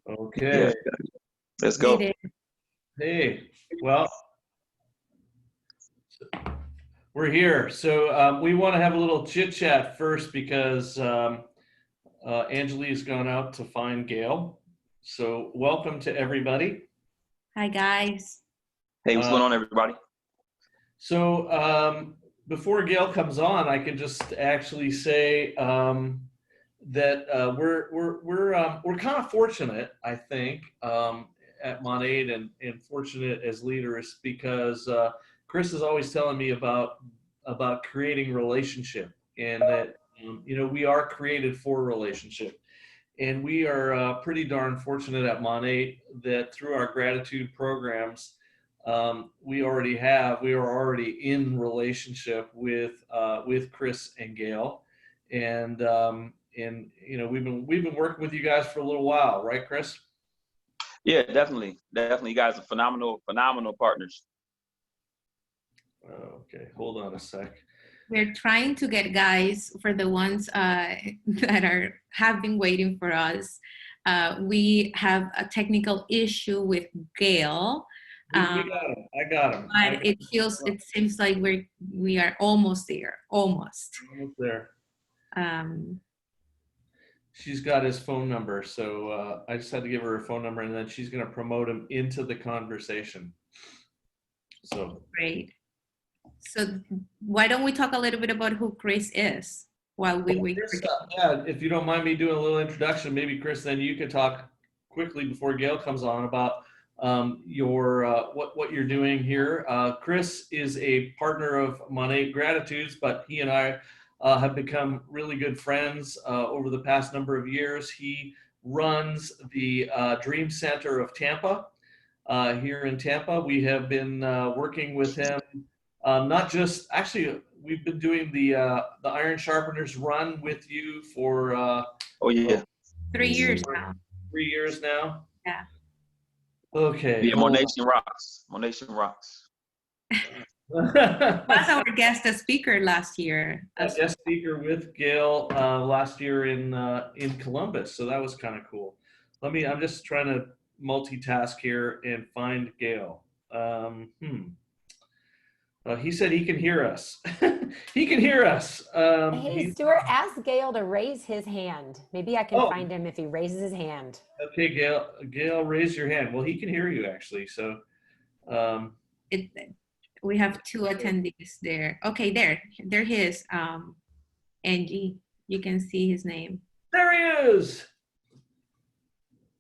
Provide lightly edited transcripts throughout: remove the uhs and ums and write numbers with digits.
Okay. Yeah. Let's go. Hey, well, we're here. So we want to have a little chit chat first because Angelique's gone out to find Gale. So welcome to everybody. Hi, guys. Hey, what's going on, everybody? So before Gale comes on, I can just actually say that we're kind of fortunate, I think, at MONAT and fortunate as leaders because Chris is always telling me about creating relationship and that we are created for relationship. And we are pretty darn fortunate at MONAT that through our gratitude programs, we are already in relationship with Chris and Gale, and we've been working with you guys for a little while, right, Chris? Yeah, definitely. You guys are phenomenal partners. Okay, hold on a sec. We're trying to get guys for the ones that have been waiting for us. We have a technical issue with Gale. We got him. I got him. But it seems like we are almost there. Almost there. She's got his phone number, so I just had to give her a phone number, and then she's going to promote him into the conversation. So great. So why don't we talk a little bit about who Chris is while we wait? Yeah, if you don't mind me doing a little introduction, maybe Chris, then you could talk quickly before Gale comes on about what you're doing here. Chris is a partner of MONAT Gratitudes, but he and I have become really good friends over the past number of years. He runs the Dream Center of Tampa here in Tampa. We have been working with him. Not just, actually, we've been doing the Iron Sharpeners Run with you for 3 years now. 3 years now. Yeah. Okay. Yeah, MONAT rocks. MONAT rocks. Was our guest speaker last year. Guest speaker with Gale last year in Columbus, so that was kind of cool. I'm just trying to multitask here and find Gale. He said he can hear us. He can hear us. Hey, Stuart, ask Gale to raise his hand. Maybe I can find him if he raises his hand. Okay, Gale, raise your hand. Well, he can hear you actually. So we have 2 attendees there. Okay, there he is. Angie, you can see his name. There he is.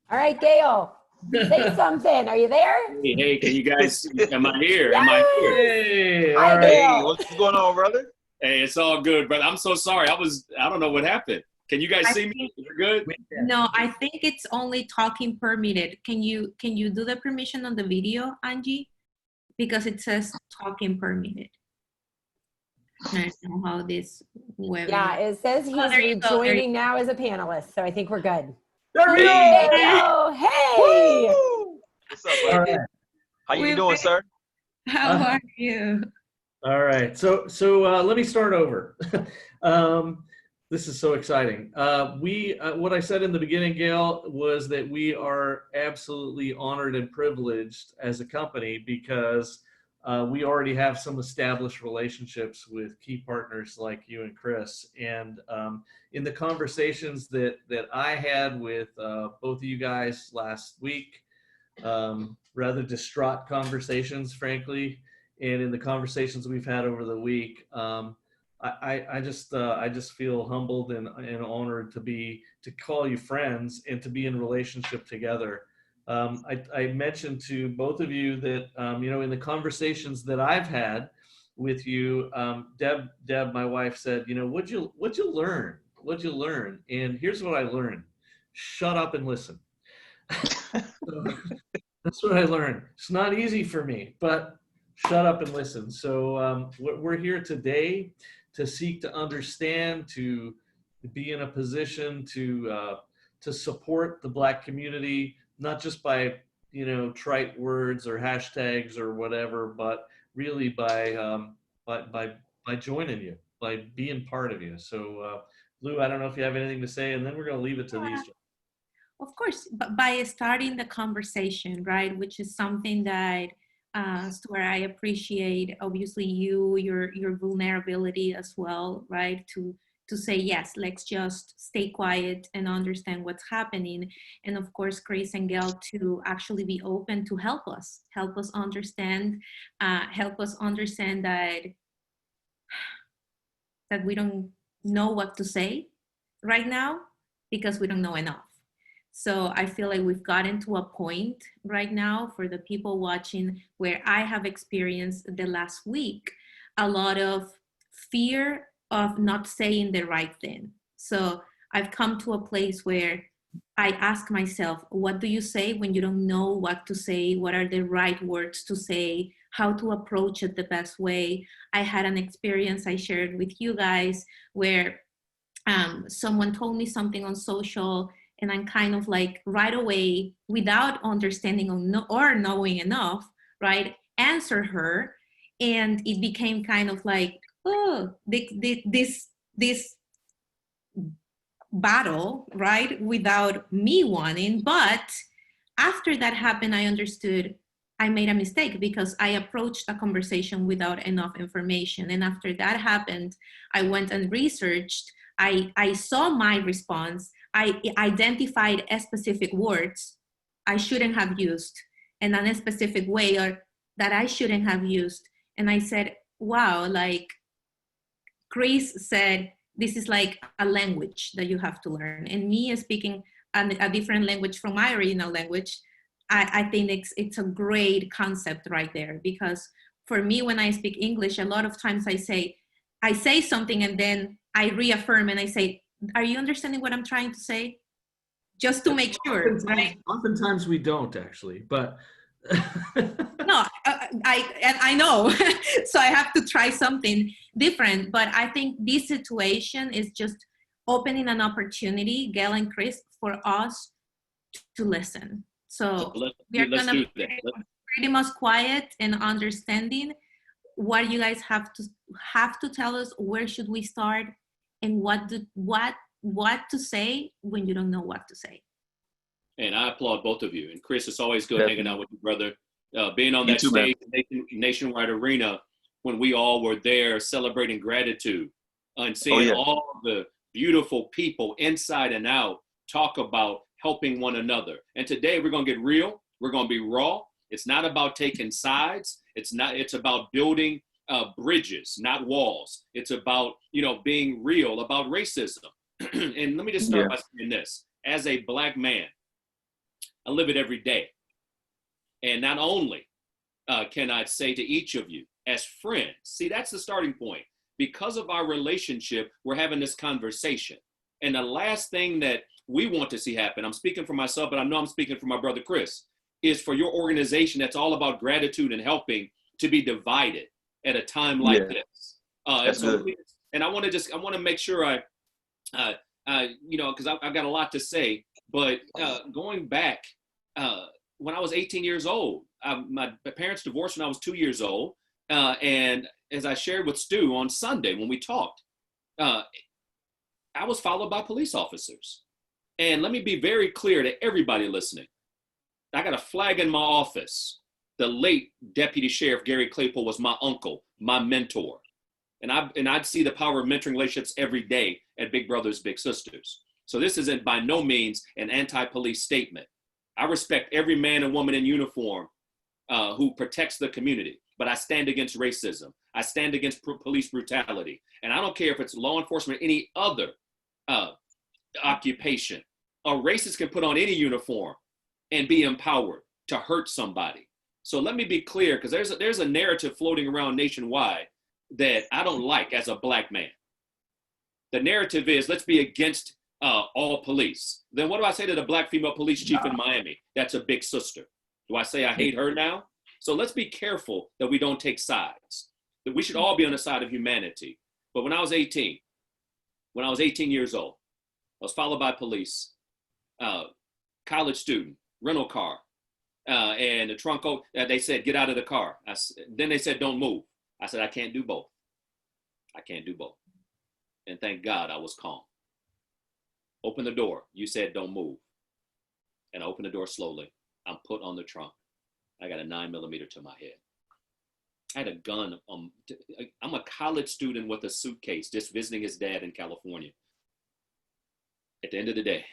All right, Gale. Say something. Are you there? Hey, can you guys, am I here? Yes! Am I here? Hey, Hi, all right. Hey, what's going on, brother? Hey, it's all good, brother. I'm so sorry. I don't know what happened. Can you guys see me? You're good? No, I think it's only talking permitted. Can you do the permission on the video, Angie? Because it says talking permitted. I don't know how this webinar. Yeah, it says he's rejoining now as a panelist, so I think we're good. There he Hey, is. Gale. Hey. Woo! What's up, buddy? All right. How you doing, sir? How are you? All right. So let me start over. This is so exciting. What I said in the beginning, Gale, was that we are absolutely honored and privileged as a company because we already have some established relationships with key partners like you and Chris. And in the conversations that I had with both of you guys last week, rather distraught conversations, frankly, and in the conversations we've had over the week, I just feel humbled and honored to call you friends and to be in relationship together. I mentioned to both of you that in the conversations that I've had with you, Deb, my wife said, what'd you learn? What'd you learn? And here's what I learned: shut up and listen. So, that's what I learned. It's not easy for me, but shut up and listen. So we're here today to seek to understand, to be in a position to support the Black community, not just by trite words or hashtags or whatever, but really by joining you, by being part of you. So Lou, I don't know if you have anything to say, and then we're going to leave it to these. Of course, but by starting the conversation, right, which is something that Stuart, I appreciate. Obviously, your vulnerability as well, right, to say yes. Let's just stay quiet and understand what's happening, and of course, Chris and Gail to actually be open to help us understand that we don't know what to say right now because we don't know enough. So I feel like we've gotten to a point right now for the people watching where I have experienced the last week a lot of fear of not saying the right thing. So I've come to a place where I ask myself, what do you say when you don't know what to say? What are the right words to say? How to approach it the best way? I had an experience I shared with you guys where someone told me something on social, and I'm kind of like right away, without understanding or knowing enough, right, answer her. And it became kind of like, oh, this battle, right, without me wanting. But after that happened, I understood I made a mistake because I approached a conversation without enough information. And after that happened, I went and researched. I saw my response. I identified specific words I shouldn't have used and in a specific way or that I shouldn't have used. And I said, wow, like Chris said, this is like a language that you have to learn. And me speaking a different language from my original language, I think it's a great concept right there. Because for me, when I speak English, a lot of times I say something and then I reaffirm and I say, are you understanding what I'm trying to say? Just to make sure, right? Oftentimes we don't actually, but No, I know. So I have to try something different. But I think this situation is just opening an opportunity, Gail and Chris, for us to listen. So we're let's gonna do be that. pretty much quiet and understanding what you guys have to tell us. Where should we start, and what to say when you don't know what to say. And I applaud both of you. And Chris, it's always good Definitely. hanging out with your brother. Being on You that too, man. stage, nationwide arena, when we all were there celebrating gratitude and seeing all the beautiful people inside and out talk about helping one another. And today we're going to get real. We're going to be raw. It's not about taking sides. It's about building bridges, not walls. It's about, being real about racism. And let me just start by saying this. As a Black man, I live it every day. And not only can I say to each of you as friends, see, that's the starting point. Because of our relationship, we're having this conversation. And the last thing that we want to see happen, I'm speaking for myself, but I know I'm speaking for my brother Chris, is for your organization that's all about gratitude and helping to be divided at a time like this. That's good. And I want to make sure because I've got a lot to say, but going back, when I was 18 years old, my parents divorced when I was 2 years old. And as I shared with Stu on Sunday when we talked, I was followed by police officers. And let me be very clear to everybody listening. I got a flag in my office. The late Deputy Sheriff Gary Claypool was my uncle, my mentor. And I'd see the power of mentoring relationships every day at Big Brothers Big Sisters. So this isn't by no means an anti-police statement. I respect every man and woman in uniform who protects the community, but I stand against racism. I stand against police brutality. And I don't care if it's law enforcement or any other occupation. A racist can put on any uniform and be empowered to hurt somebody. So let me be clear, because there's a narrative floating around nationwide that I don't like as a Black man. The narrative is, let's be against all police. Then what do I say to the Black female police chief in Miami? That's a big sister. Do I say I hate her now? So let's be careful that we don't take sides. That we should all be on the side of humanity. But when I was 18 years old, I was followed by police, college student, rental car, and the trunk, they said, get out of the car. Then they said, don't move. I said, I can't do both. I can't do both. And thank God I was calm. Open the door. You said, don't move. and I open the door slowly. I'm put on the trunk. I got a 9mm to my head. I had a gun. I'm a college student with a suitcase, just visiting his dad in California. At the end of the day,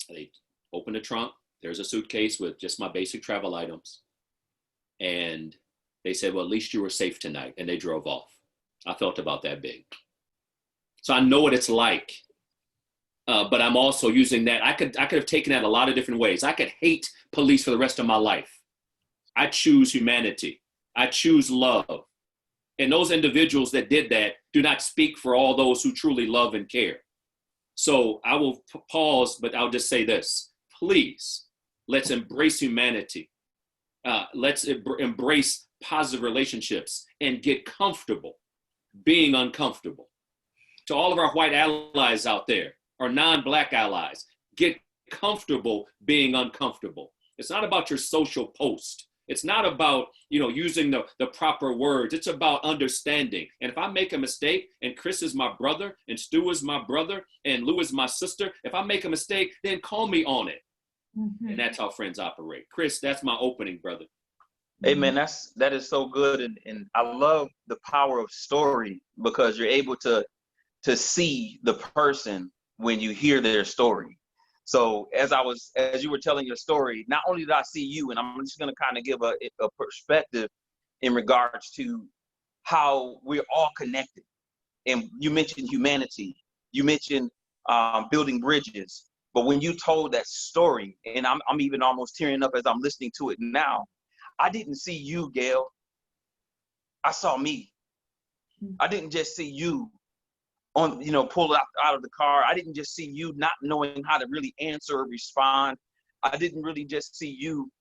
they open the trunk. There's a suitcase with just my basic travel items. And they said, well, at least you were safe tonight. And they drove off. I felt about that big. So I know what it's like. But I'm also using that. I could have taken that a lot of different ways. I could hate police for the rest of my life. I choose humanity. I choose love. And those individuals that did that do not speak for all those who truly love and care. So I will pause, but I'll just say this. Please, let's embrace humanity. Let's embrace positive relationships and get comfortable being uncomfortable. To all of our white allies out there, or non-Black allies, get comfortable being uncomfortable. It's not about your social post. It's not about, using the proper words. It's about understanding. And if I make a mistake, and Chris is my brother, and Stu is my brother, and Lou is my sister, if I make a mistake, then call me on it. Mm-hmm. And that's how friends operate. Chris, that's my opening, brother. Hey man, that is so good. And I love the power of story, because you're able to see the person when you hear their story. So as you were telling your story, not only did I see you, and I'm just going to kind of give a perspective in regards to how we're all connected. And you mentioned humanity, you mentioned building bridges. But when you told that story, and I'm even almost tearing up as I'm listening to it now, I didn't see you, Gale. I saw me. I didn't just see you pull out of the car. I didn't just see you not knowing how to really answer or respond. I didn't really just see you,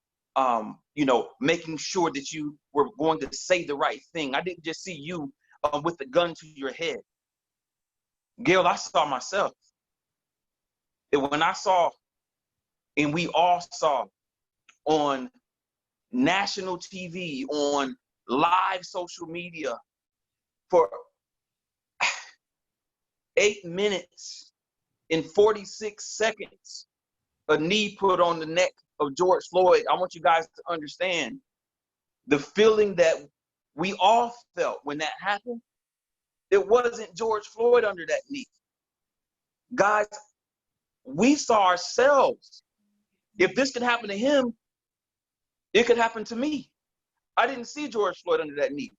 making sure that you were going to say the right thing. I didn't just see you with the gun to your head. Gale, I saw myself. And when I saw, and we all saw on national TV, on live social media for 8 minutes and 46 seconds, a knee put on the neck of George Floyd. I want you guys to understand the feeling that we all felt when that happened. It wasn't George Floyd under that knee. Guys, we saw ourselves. If this could happen to him, it could happen to me. I didn't see George Floyd under that knee.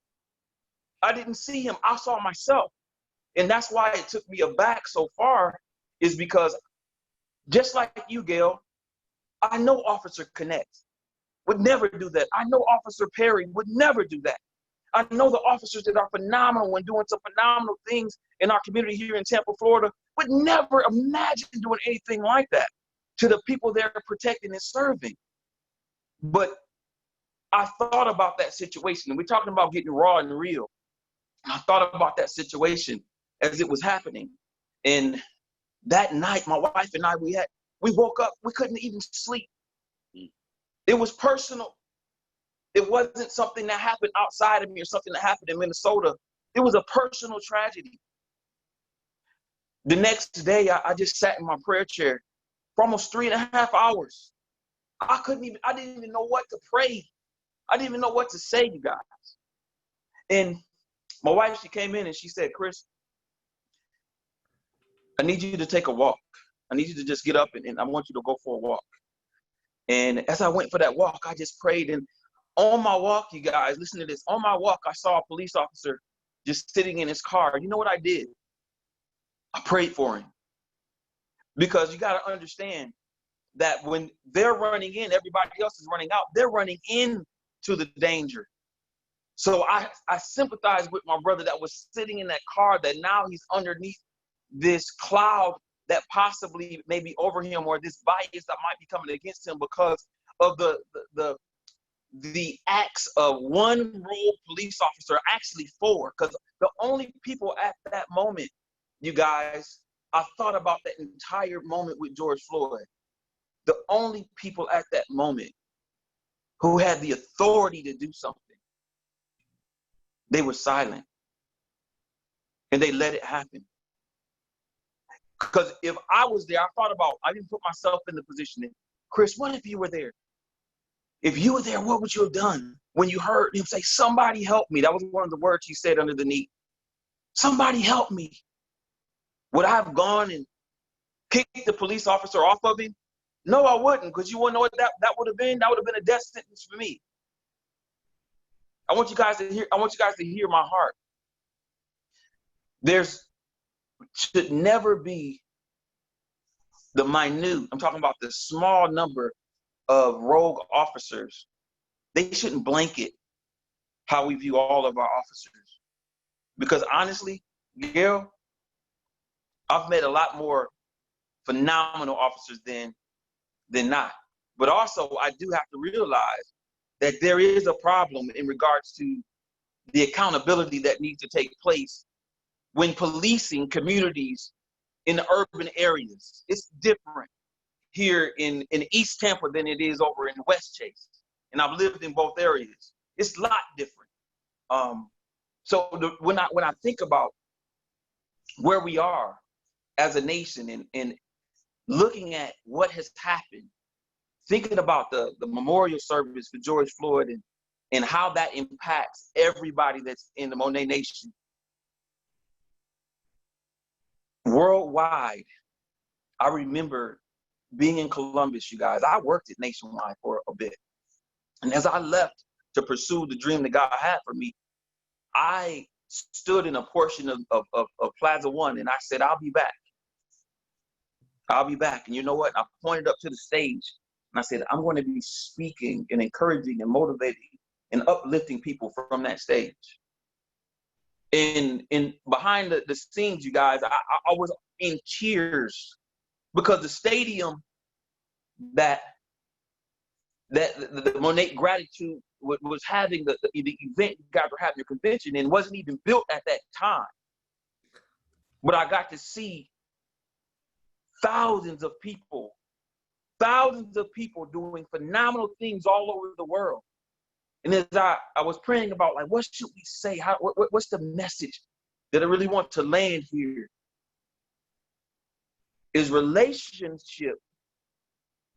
I didn't see him. I saw myself. And that's why it took me aback so far, is because just like you, Gale, I know Officer Connect would never do that. I know Officer Perry would never do that. I know the officers that are phenomenal and doing some phenomenal things in our community here in Tampa, Florida, would never imagine doing anything like that to the people they're protecting and serving. But I thought about that situation, and we're talking about getting raw and real. I thought about that situation as it was happening. And that night, my wife and I, we woke up, we couldn't even sleep. It was personal. It wasn't something that happened outside of me or something that happened in Minnesota. It was a personal tragedy. The next day, I just sat in my prayer chair for almost 3.5 hours. I didn't even know what to pray. I didn't even know what to say, you guys. And my wife, she came in and she said, Chris, I need you to take a walk. I need you to just get up and I want you to go for a walk. And as I went for that walk, I just prayed. And on my walk, you guys, listen to this. On my walk, I saw a police officer just sitting in his car. You know what I did? I prayed for him. Because you got to understand that when they're running in, everybody else is running out. They're running into the danger. So I sympathize with my brother that was sitting in that car, that now he's underneath this cloud that possibly may be over him, or this bias that might be coming against him because of the acts of one rogue police officer, actually 4, because the only people at that moment, you guys, I thought about that entire moment with George Floyd. The only people at that moment who had the authority to do something, they were silent. And they let it happen. Because if I was there, I didn't put myself in the position. Chris, what if you were there? If you were there, what would you have done? When you heard him say, somebody help me. That was one of the words he said under the knee. Somebody help me. Would I have gone and kicked the police officer off of him? No, I wouldn't, because you want to know what that would have been? That would have been a death sentence for me. I want you guys to hear my heart. Should never be the minute, I'm talking about the small number of rogue officers. They shouldn't blanket how we view all of our officers. Because honestly, Gale, I've met a lot more phenomenal officers than not. But also, I do have to realize that there is a problem in regards to the accountability that needs to take place when policing communities in the urban areas. It's different here in East Tampa than it is over in West Chase. And I've lived in both areas. It's a lot different. When I think about where we are as a nation and looking at what has happened, thinking about the memorial service for George Floyd and how that impacts everybody that's in the MONAT Nation. Worldwide, I remember being in Columbus, you guys. I worked at Nationwide for a bit. And as I left to pursue the dream that God had for me, I stood in a portion of Plaza One and I said, I'll be back. I'll be back. And you know what? I pointed up to the stage and I said, I'm going to be speaking and encouraging and motivating and uplifting people from that stage. And behind the scenes, you guys, I was in tears because the stadium that the MONAT Gratitude was having the event you guys were having your convention and wasn't even built at that time. But I got to see thousands of people doing phenomenal things all over the world. And as I was praying about, like, what should we say? What's the message that I really want to land here? Is relationship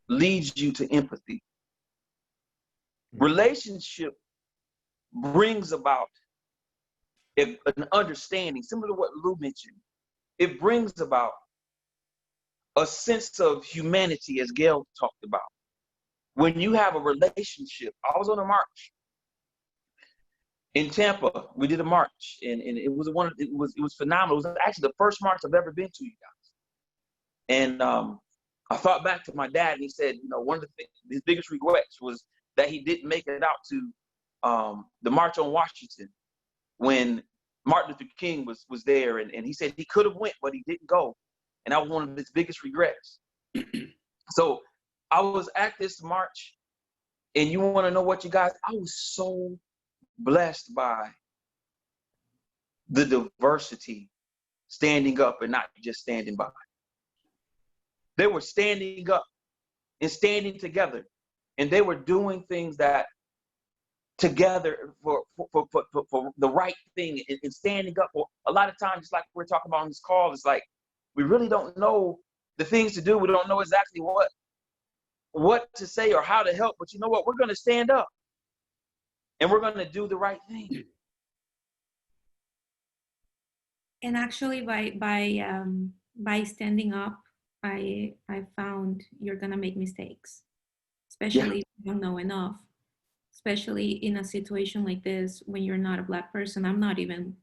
leads you to empathy. Relationship brings about an understanding, similar to what Lou mentioned. It brings about a sense of humanity, as Gale talked about. When you have a relationship, I was on a march in Tampa. We did a march, and it was phenomenal. It was actually the first march I've ever been to, you guys. And I thought back to my dad, and he said, you know, one of his biggest regrets was that he didn't make it out to the March on Washington when Martin Luther King was there, and he said he could have went, but he didn't go. And that was one of his biggest regrets. So I was at this march, and you want to know what, you guys? I was so blessed by the diversity standing up and not just standing by. They were standing up and standing together, and they were doing things that together for the right thing and standing up. For a lot of times, just like we're talking about on this call, it's like we really don't know the things to do. We don't know exactly what to say or how to help. But you know what? We're going to stand up and we're going to do the right thing. And actually, by standing up, I found you're gonna make mistakes, especially if you don't know enough. Especially in a situation like this, when you're not a Black person. I'm not even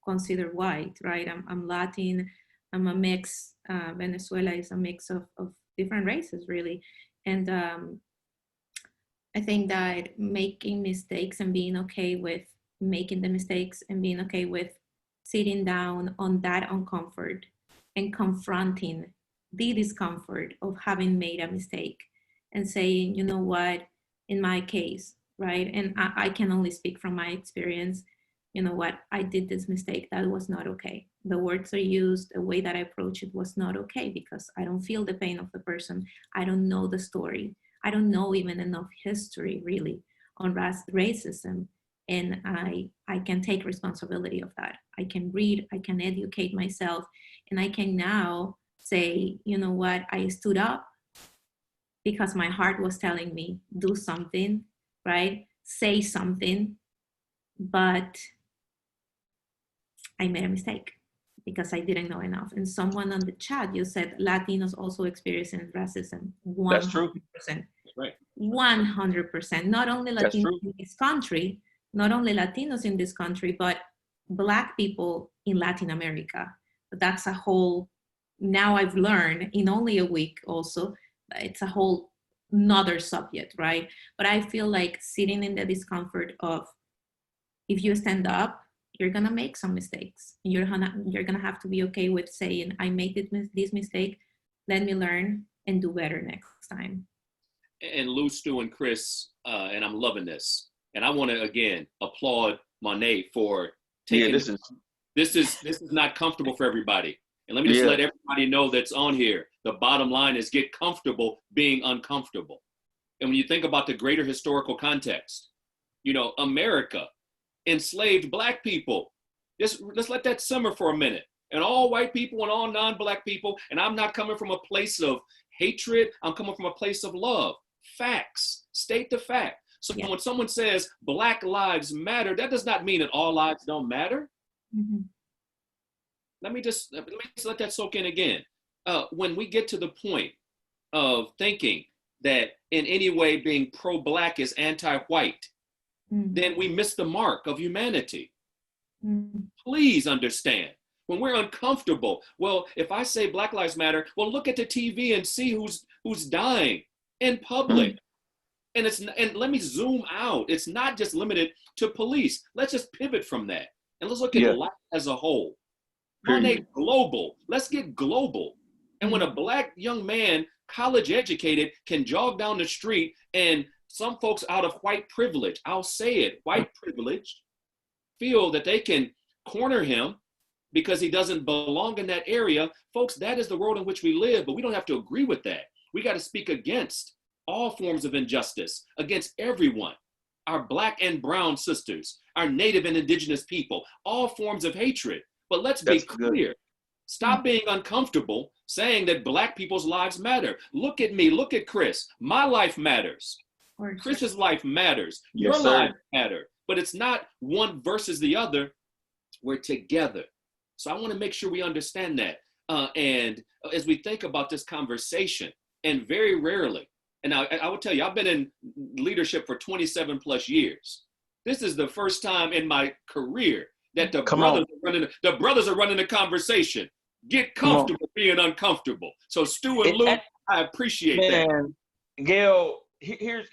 considered white, right? I'm Latin. I'm a mix. Venezuela is a mix of different races, really. And I think that making mistakes and being okay with making the mistakes and being okay with sitting down on that uncomfort and confronting the discomfort of having made a mistake and saying, you know what, in my case, right? And I can only speak from my experience. You know what, I did this mistake. That was not okay. The words are used, the way that I approach it was not okay because I don't feel the pain of the person. I don't know the story. I don't know even enough history really on racism. And I can take responsibility of that. I can read, I can educate myself, and I can now say, you know what, I stood up because my heart was telling me, do something, right? Say something. But I made a mistake because I didn't know enough. And someone on the chat, you said Latinos also experiencing racism. 100%. That's true. Right. 100%. Not only That's Latinos true. in this country, not only Latinos in this country, but Black people in Latin America. That's a whole, now I've learned in only a week also, it's a whole another subject, right? But I feel like sitting in the discomfort of, if you stand up, you're gonna make some mistakes. You're gonna have to be okay with saying, I made this mistake, let me learn and do better next time. And Lou, Stu, and Chris, and I'm loving this. And I want to again applaud MONAT for taking. Yeah, this is not comfortable for everybody. And let me just let everybody know that's on here. The bottom line is get comfortable being uncomfortable. And when you think about the greater historical context, you know, America enslaved Black people. Let's let that simmer for a minute. And all white people and all non-Black people. And I'm not coming from a place of hatred. I'm coming from a place of love. Facts. State the fact. So when someone says Black lives matter, that does not mean that all lives don't matter. Mm-hmm. Let me just let that soak in again. When we get to the point of thinking that in any way being pro-Black is anti-white, then we miss the mark of humanity. Please understand. When we're uncomfortable, well, if I say Black Lives Matter, well, look at the TV and see who's dying in public. And let me zoom out. It's not just limited to police. Let's just pivot from that. And let's look at life as a whole. MONAT global. Let's get global. And when a Black young man, college educated, can jog down the street, and some folks out of white privilege, I'll say it, white privilege, feel that they can corner him because he doesn't belong in that area. Folks, that is the world in which we live, but we don't have to agree with that. We got to speak against all forms of injustice, against everyone. Our Black and brown sisters, our Native and Indigenous people, all forms of hatred. But let's be clear. Stop being uncomfortable saying that Black people's lives matter. Look at me, look at Chris. My life matters. Chris's life matters. Your life matter. But it's not one versus the other. We're together. So I want to make sure we understand that. And as we think about this conversation, and very rarely, and I will tell you, I've been in leadership for 27 plus years. This is the first time in my career that the brothers are running the conversation. Get comfortable being uncomfortable. So Stu and Luke, I appreciate that. Gale, here's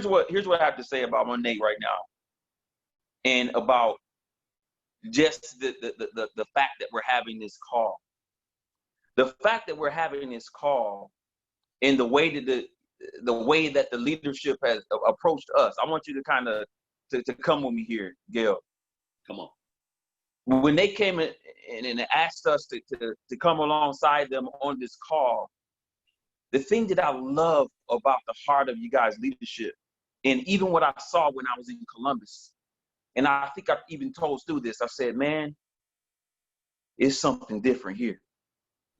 what I have to say about MONAT right now, and about just the fact that we're having this call. The fact that we're having this call, and the way that the leadership has approached us. I want you to kind of to come with me here, Gale. Come on. When they came in and asked us to come alongside them on this call, the thing that I love about the heart of you guys' leadership, and even what I saw when I was in Columbus, and I think I've even told Stu this, I said, man, it's something different here.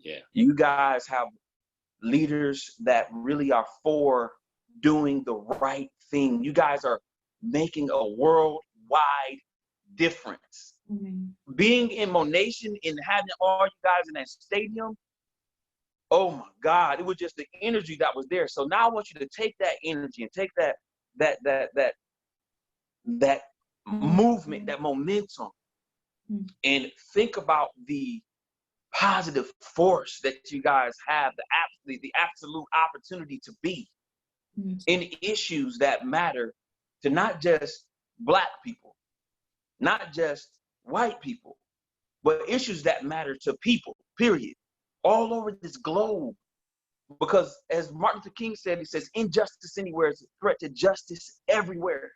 Yeah. You guys have leaders that really are for doing the right thing. You guys are making a worldwide difference. Being in MONAT and having all you guys in that stadium, oh my God, it was just the energy that was there. So now I want you to take that energy and take that movement, that momentum, and think about the positive force that you guys have, the absolute opportunity to be in issues that matter to not just Black people, not just white people, but issues that matter to people, period, all over this globe. Because as Martin Luther King said, he says, injustice anywhere is a threat to justice everywhere.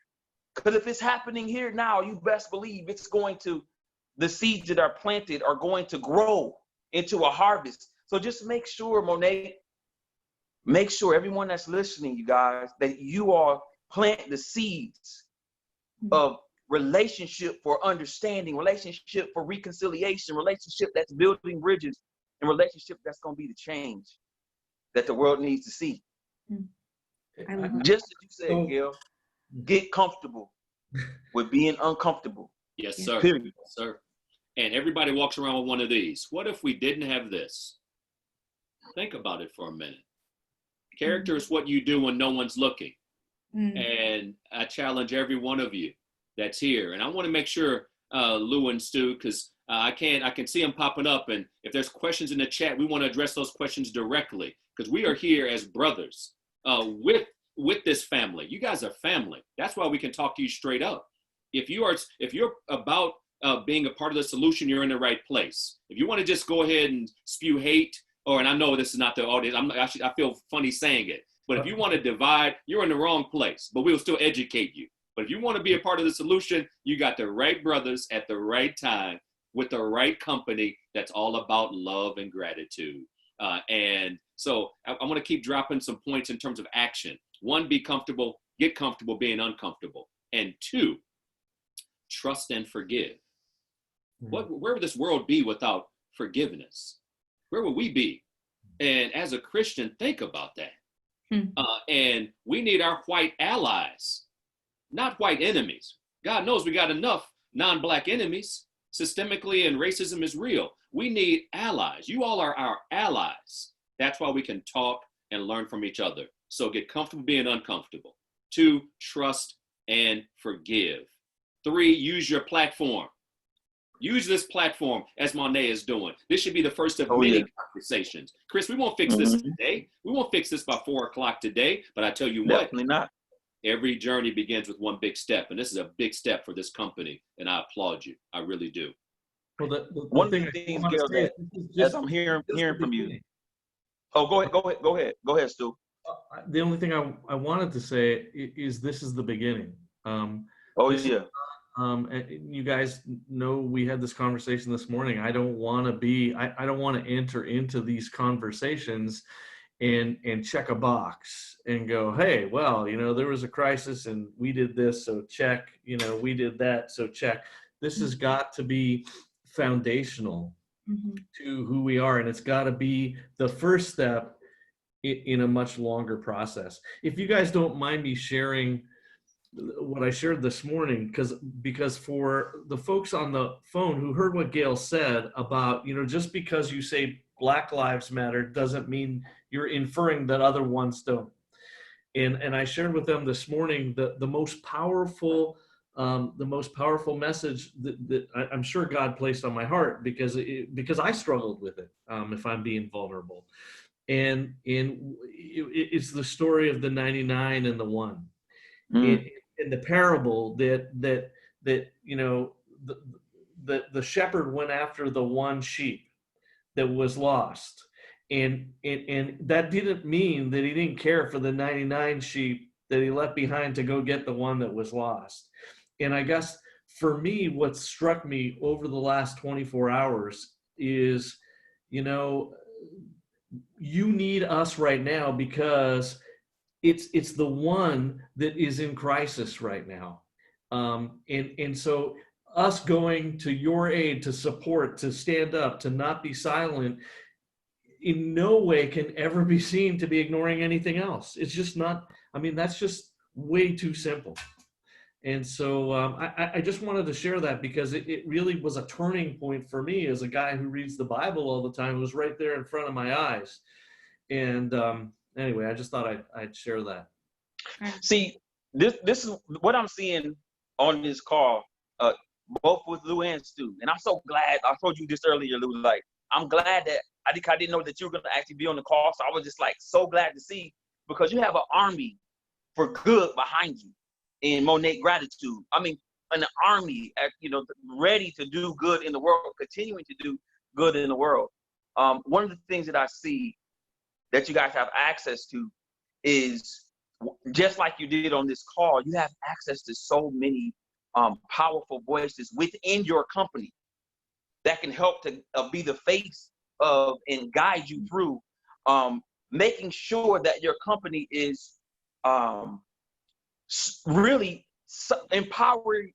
Because if it's happening here now, you best believe it's going to, the seeds that are planted are going to grow into a harvest. So just make sure, MONAT, make sure everyone that's listening, you guys, that you are planting the seeds of relationship for understanding, relationship for reconciliation, relationship that's building bridges, and relationship that's going to be the change that the world needs to see. I love Just as you said, So- Gale, get comfortable with being uncomfortable. Yes, Yeah. sir. Period. Yes, sir. And everybody walks around with one of these. What if we didn't have this? Think about it for a minute. Character is what you do when no one's looking. And I challenge every one of you that's here. And I want to make sure, Lou and Stu, because I can see them popping up. And if there's questions in the chat, we want to address those questions directly, because we are here as brothers with this family. You guys are family. That's why we can talk to you straight up. If you're about being a part of the solution, you're in the right place. If you want to just go ahead and spew hate, and I know this is not the audience, I feel funny saying it, but if you want to divide, you're in the wrong place, but we'll still educate you. But if you want to be a part of the solution, you got the right brothers at the right time with the right company that's all about love and gratitude. And so I want to keep dropping some points in terms of action. 1, be comfortable, get comfortable being uncomfortable. And 2, trust and forgive. Where would this world be without forgiveness? Where would we be? And as a Christian, think about that. And we need our white allies, not white enemies. God knows we got enough non-black enemies. Systemically, and racism is real. We need allies. You all are our allies. That's why we can talk and learn from each other. So get comfortable being uncomfortable. 2, trust and forgive. 3, use your platform. Use this platform as MONAT is doing. This should be the first of many conversations. Chris, we won't fix this today. We won't fix this by 4 o'clock today. But I tell you what, Definitely not. every journey begins with one big step. And this is a big step for this company. And I applaud you. I really do. Well, One of the things, Gale, that as I'm hearing from you. Oh, go ahead, Stu. The only thing I wanted to say is this is the beginning. And You guys know we had this conversation this morning. I don't want to enter into these conversations and check a box and go, hey, well, there was a crisis and we did this, so check. We did that, so check. This has got to be foundational to who we are, and it's got to be the first step in a much longer process. If you guys don't mind me sharing what I shared this morning, because for the folks on the phone who heard what Gale said about, just because you say Black Lives Matter doesn't mean you're inferring that other ones don't. And I shared with them this morning the most powerful message that I'm sure God placed on my heart, because I struggled with it, if I'm being vulnerable. And it's the story of the 99 and the 1. In the parable that the shepherd went after the one sheep that was lost, and that didn't mean that he didn't care for the 99 sheep that he left behind to go get the one that was lost. And I guess for me, what struck me over the last 24 hours is, you need us right now, because it's the one that is in crisis right now. And so us going to your aid, to support, to stand up, to not be silent, in no way can ever be seen to be ignoring anything else. It's just not, that's just way too simple. And so I just wanted to share that, because it really was a turning point for me as a guy who reads the Bible all the time. It was right there in front of my eyes. And anyway, I just thought I'd share that. See, this is what I'm seeing on this call, both with Lou and Stu. And I'm so glad. I told you this earlier, Lou. Like, I'm glad that I didn't know that you were going to actually be on the call. So I was just so glad to see, because you have an army for good behind you in MONAT Gratitude. An army, ready to do good in the world, continuing to do good in the world. One of the things that I see that you guys have access to is, just like you did on this call, you have access to so many powerful voices within your company that can help to be the face of and guide you through making sure that your company is really empowering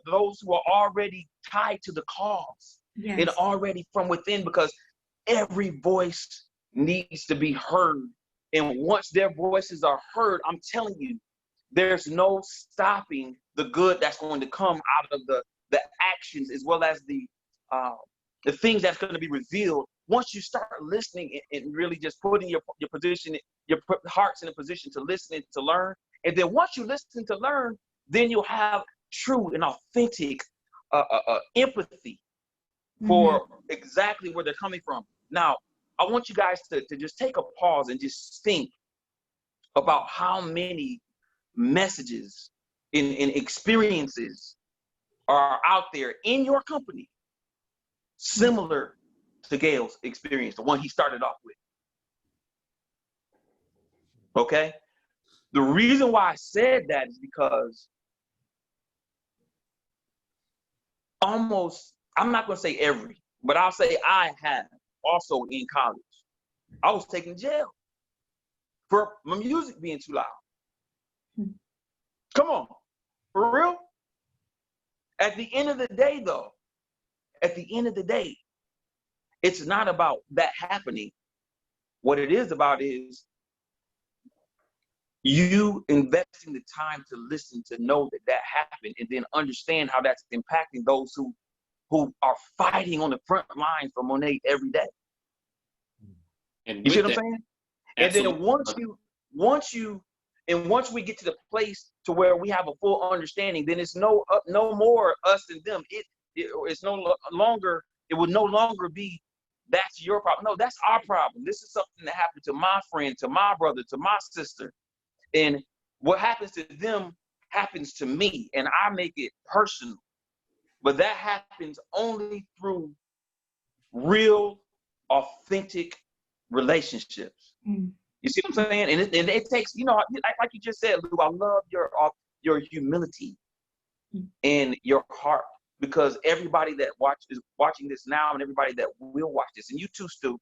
those who are already tied to the cause. Yes. And already from within, because every voice needs to be heard And once their voices are heard, I'm telling you, there's no stopping the good that's going to come out of the actions, as well as the things that's going to be revealed once you start listening and really just putting your position, your hearts in a position to listen and to learn. And then once you listen to learn, then you'll have true and authentic empathy for exactly where they're coming from. Now, I want you guys to just take a pause and just think about how many messages and experiences are out there in your company similar to Gale's experience, the one he started off with. Okay? The reason why I said that is because almost, I'm not going to say every, but I'll say I have also in college. I was taken to jail for my music being too loud. Come on, for real? At the end of the day, though, at the end of the day, it's not about that happening. What it is about is you investing the time to listen, to know that that happened, and then understand how that's impacting those who are fighting on the front line for MONAT every day. And You see what with I'm that, saying? absolutely. And then once we get to the place to where we have a full understanding, then it's no more us and them. It's no longer, it will no longer be that's your problem. No, that's our problem. This is something that happened to my friend, to my brother, to my sister. And what happens to them happens to me, and I make it personal. But that happens only through real, authentic relationships. You see what I'm saying? And it takes, like you just said, Lou, I love your humility and your heart, because everybody that is watching this now, and everybody that will watch this, and you too, Stu,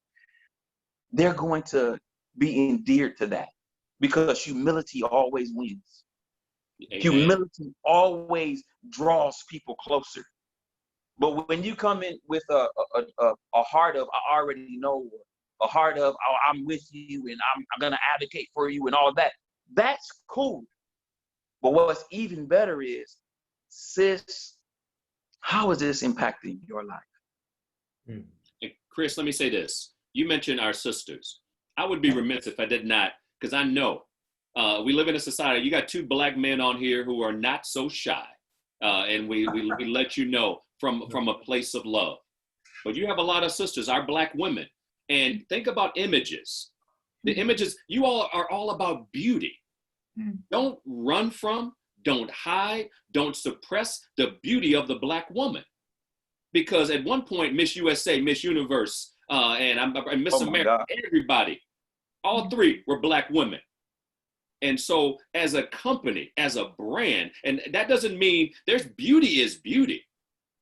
they're going to be endeared to that, because humility always wins. Amen. Humility always draws people closer. But when you come in with a heart of, I already know, a heart of, oh, I'm with you and I'm going to advocate for you and all of that, that's cool. But what's even better is, sis, how is this impacting your life? Hey, Chris, let me say this. You mentioned our sisters. I would be remiss if I did not, because I know we live in a society. You got two Black men on here who are not so shy, and we let you know from a place of love. But you have a lot of sisters, our Black women, and think about images. The images, you all are all about beauty. Don't run from, don't hide, don't suppress the beauty of the Black woman. Because at one point, Miss USA, Miss Universe, and Miss America, everybody, all three were Black women. And so as a company, as a brand, and that doesn't mean there's beauty is beauty,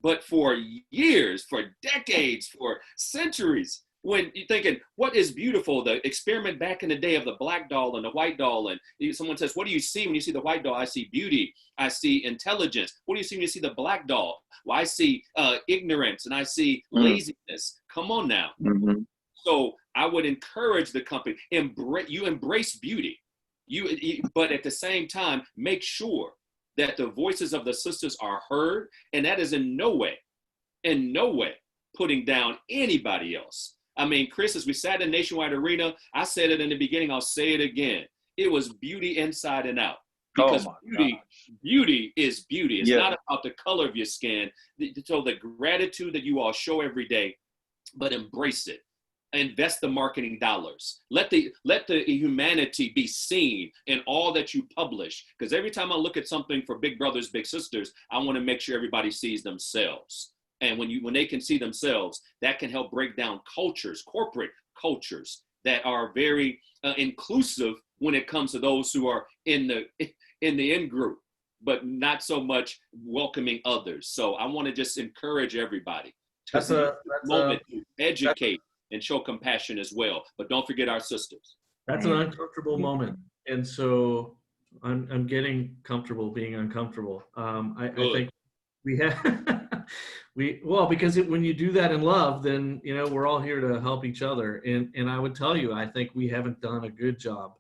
but for years, for decades, for centuries, when you're thinking, what is beautiful? The experiment back in the day of the black doll and the white doll, and someone says, what do you see when you see the white doll? I see beauty, I see intelligence. What do you see when you see the black doll? Well, I see ignorance and I see laziness. Come on now. So I would encourage the company, embrace beauty. But at the same time, make sure that the voices of the sisters are heard, and that is in no way putting down anybody else. I mean, Chris, as we sat in Nationwide Arena, I said it in the beginning, I'll say it again. It was beauty inside and out. Because beauty is beauty. It's not about the color of your skin. So the gratitude that you all show every day, but embrace it. Invest the marketing dollars. Let the humanity be seen in all that you publish. Because every time I look at something for Big Brothers, Big Sisters, I want to make sure everybody sees themselves. And when they can see themselves, that can help break down cultures, corporate cultures that are very inclusive when it comes to those who are in the in group, but not so much welcoming others. So I want to just encourage everybody to educate and show compassion as well. But don't forget our sisters. That's an uncomfortable moment, and so I'm getting comfortable being uncomfortable. I think we have Well, because when you do that in love, then, you know, we're all here to help each other. And I would tell you, I think we haven't done a good job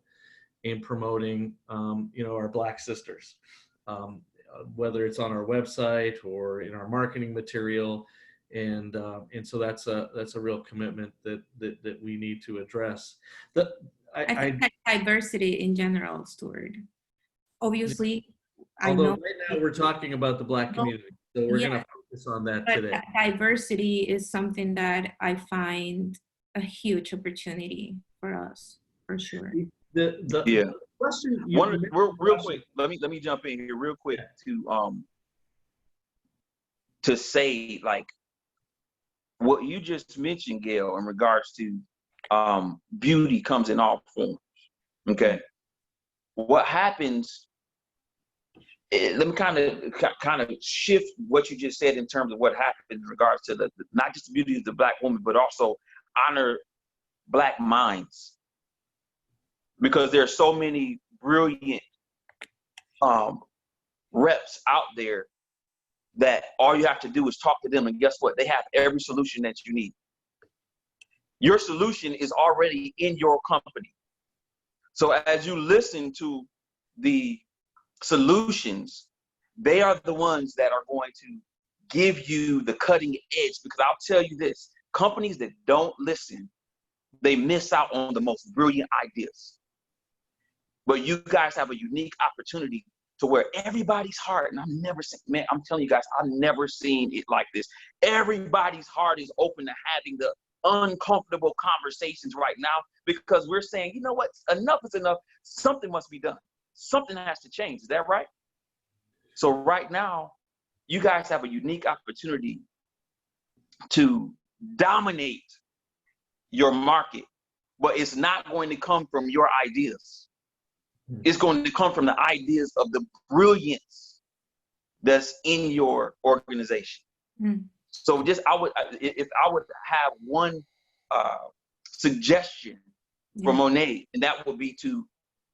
in promoting, you know, our Black sisters, whether it's on our website or in our marketing material. And so that's a real commitment that we need to address. I think that diversity in general, Stuart. Obviously, although I know. right now we're talking about the Black community, so we're going to focus on that but today. Diversity is something that I find a huge opportunity for us, for sure. The question real quick. Let me jump in here real quick to say, like, what you just mentioned, Gale, in regards to beauty comes in all forms. Okay, what happens? Let me kind of shift what you just said in terms of what happened in regards to not just the beauty of the Black woman, but also honor Black minds, because there are so many brilliant reps out there that all you have to do is talk to them, and guess what? They have every solution that you need. Your solution is already in your company. So as you listen to the solutions, they are the ones that are going to give you the cutting edge. Because I'll tell you this, companies that don't listen, they miss out on the most brilliant ideas. But you guys have a unique opportunity to where everybody's heart, and I've never seen, man, I'm telling you guys, I've never seen it like this. Everybody's heart is open to having the uncomfortable conversations right now, because we're saying, you know what, enough is enough. Something must be done. Something has to change. Is that right? So right now, you guys have a unique opportunity to dominate your market, but it's not going to come from your ideas. It's going to come from the ideas of the brilliance that's in your organization. So if I would have one suggestion for MONAT, and that would be to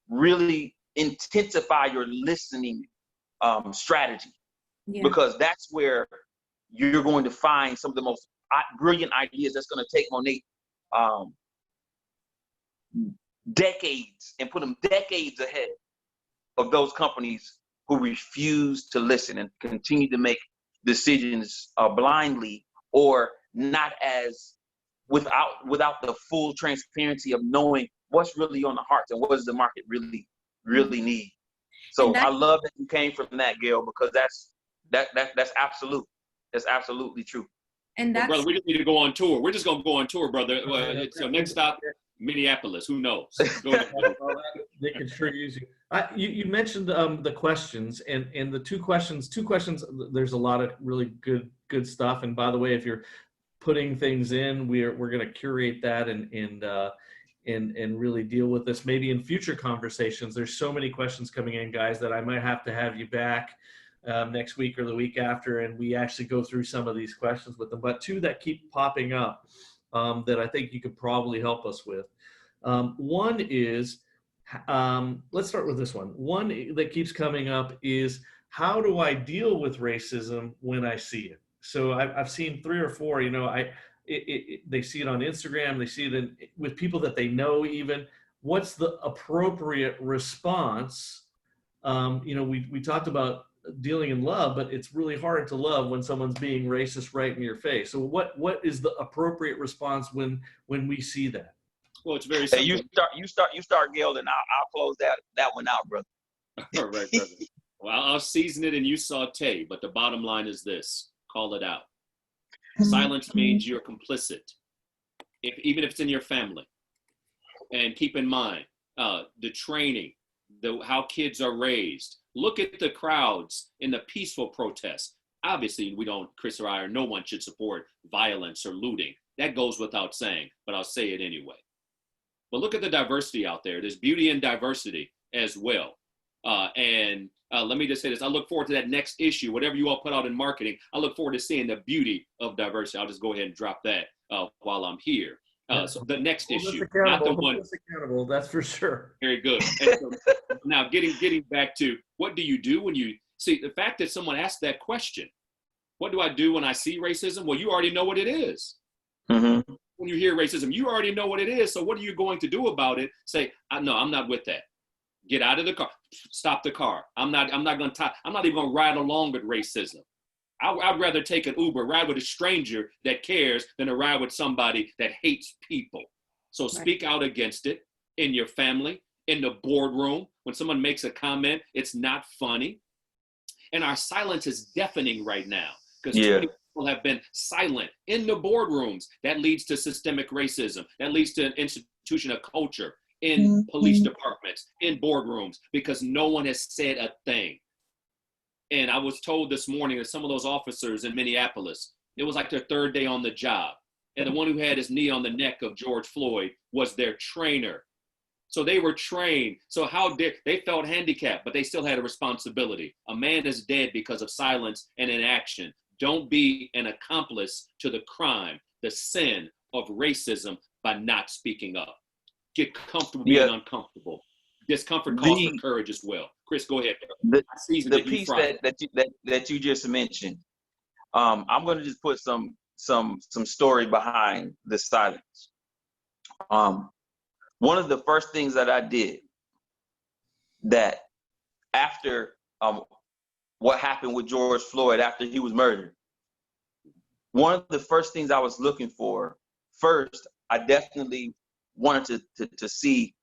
really intensify your listening strategy, because that's where you're going to find some of the most brilliant ideas that's going to take MONAT decades and put them decades ahead of those companies who refuse to listen and continue to make decisions blindly, or not as without the full transparency of knowing what's really on the hearts and what does the market really need. So I love that you came from that, Gale, because that's absolute. That's absolutely true. And well, brother, we just need to go on tour. We're just gonna go on tour, brother. So next stop, Minneapolis. Who knows? Go ahead. They can sure use you. You mentioned the questions, and the two questions. There's a lot of really good stuff. And by the way, if you're putting things in, we're going to curate that and really deal with this maybe in future conversations. There's so many questions coming in, guys, that I might have to have you back next week or the week after, and we actually go through some of these questions with them. But two that keep popping up that I think you could probably help us with. One is, let's start with this one. One that keeps coming up is, how do I deal with racism when I see it? So I've seen 3 or 4, you know, they see it on Instagram, they see it with people that they know even. What's the appropriate response? You know, we talked about dealing in love, but it's really hard to love when someone's being racist right in your face. So what is the appropriate response when we see that? Well, it's very simple. Hey, you start, Gale, and I'll close that one out, brother. All right, brother. Well, I'll season it and you saute, but the bottom line is this: call it out. Silence means you're complicit, even if it's in your family. And keep in mind the training, how kids are raised. Look at the crowds in the peaceful protests. Obviously, Chris or I, or no one should support violence or looting. That goes without saying, but I'll say it anyway. But look at the diversity out there. There's beauty in diversity as well. And let me just say this. I look forward to that next issue. Whatever you all put out in marketing, I look forward to seeing the beauty of diversity. I'll just go ahead and drop that while I'm here. So the next issue, not the one. Accountable, that's for sure. Very good. And so, now getting back to, what do you do when you see the fact that someone asked that question? What do I do when I see racism? Well, you already know what it is. Mm-hmm. When you hear racism, you already know what it is. So what are you going to do about it? Say, no, I'm not with that. Get out of the car. Stop the car. I'm not even going to ride along with racism. I'd rather take an Uber, ride with a stranger that cares than to ride with somebody that hates people. So speak out against it in your family, in the boardroom. When someone makes a comment, it's not funny. And our silence is deafening right now because too many people have been silent in the boardrooms. That leads to systemic racism. That leads to an institution of culture in police departments, in boardrooms, because no one has said a thing. And I was told this morning that some of those officers in Minneapolis, it was like their third day on the job. And the one who had his knee on the neck of George Floyd was their trainer. So they were trained. So how dare they felt handicapped, but they still had a responsibility. A man is dead because of silence and inaction. Don't be an accomplice to the crime, the sin of racism by not speaking up. Get comfortable being uncomfortable. Discomfort calls for courage as well. Chris, go ahead. The piece that you just mentioned, I'm going to just put some story behind the silence. One of the first things that I did that after what happened with George Floyd after he was murdered, one of the first things I was looking for, first, I definitely wanted to see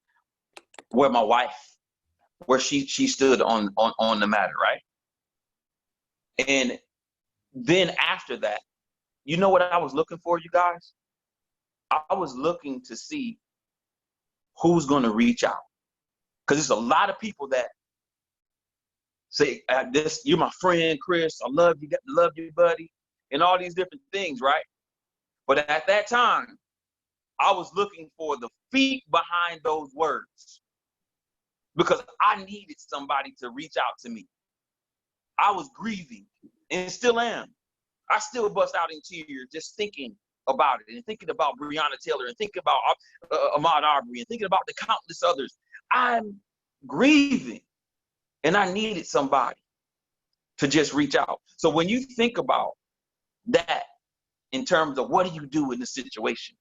where my wife, where she stood on the matter, right? And then after that, you know what I was looking for, you guys? I was looking to see who's going to reach out. Because there's a lot of people that say, you're my friend, Chris, I love you, buddy, and all these different things, right? But at that time, I was looking for the feet behind those words because I needed somebody to reach out to me. I was grieving and still am. I still bust out in tears just thinking about it and thinking about Breonna Taylor and thinking about Ahmaud Arbery and thinking about the countless others. I'm grieving and I needed somebody to just reach out. So when you think about that in terms of what do you do in the situation,